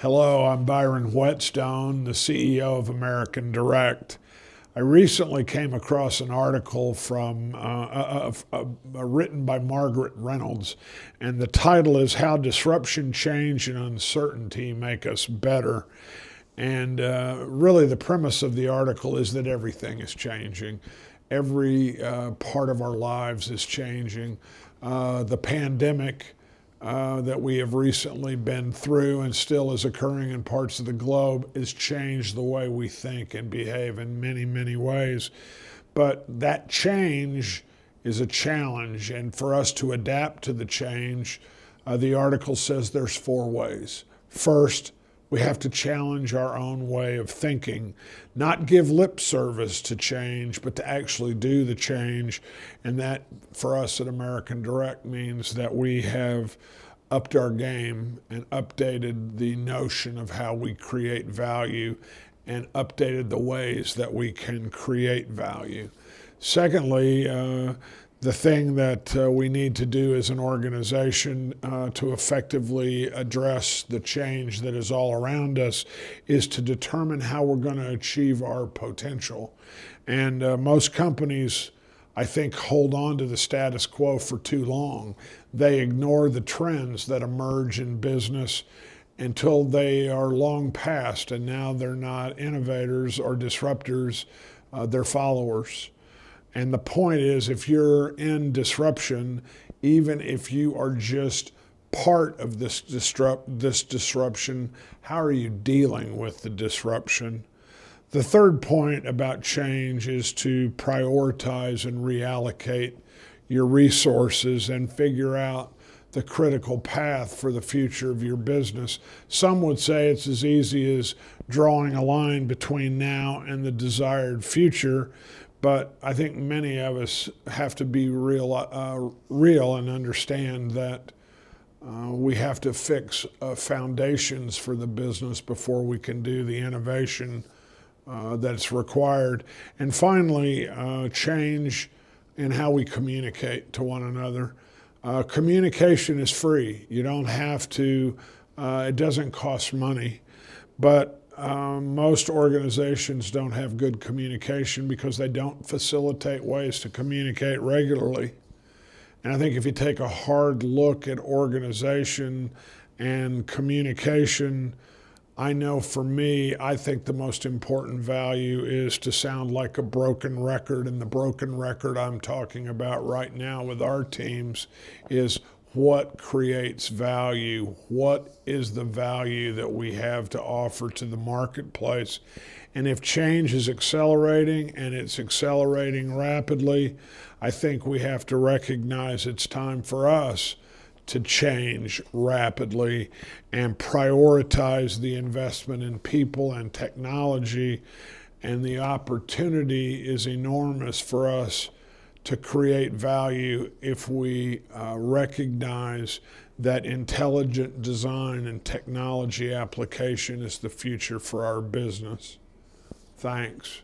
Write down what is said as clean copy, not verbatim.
Hello, I'm Byron Whetstone, the CEO of American Direct. I recently came across an article written by Margaret Reynolds, and the title is How Disruption, Change, and Uncertainty Make Us Better. And really the premise of the article is that everything is changing. Every part of our lives is changing. The pandemic that we have recently been through and still is occurring in parts of the globe has changed the way we think and behave in many, many ways. But that change is a challenge, and for us to adapt to the change, the article says there's 4 ways. First, we have to challenge our own way of thinking, not give lip service to change, but to actually do the change. And that, for us at American Direct, means that we have upped our game and updated the notion of how we create value and updated the ways that we can create value. Secondly, the thing that we need to do as an organization to effectively address the change that is all around us is to determine how we're going to achieve our potential. And most companies, I think, hold on to the status quo for too long. They ignore the trends that emerge in business until they are long past, and now they're not innovators or disruptors, they're followers. And the point is, if you're in disruption, even if you are just part of this disruption, how are you dealing with the disruption? The third point about change is to prioritize and reallocate your resources and figure out the critical path for the future of your business. Some would say it's as easy as drawing a line between now and the desired future. But I think many of us have to be real and understand that we have to fix foundations for the business before we can do the innovation that's required. And finally, change in how we communicate to one another. Communication is free. You don't have to, it doesn't cost money. But most organizations don't have good communication because they don't facilitate ways to communicate regularly. And I think if you take a hard look at organization and communication, I know for me, I think the most important value is to sound like a broken record. And the broken record I'm talking about right now with our teams is what creates value? What is the value that we have to offer to the marketplace? And if change is accelerating, and it's accelerating rapidly, I think we have to recognize it's time for us to change rapidly and prioritize the investment in people and technology. And the opportunity is enormous for us to create value if we recognize that intelligent design and technology application is the future for our business. Thanks.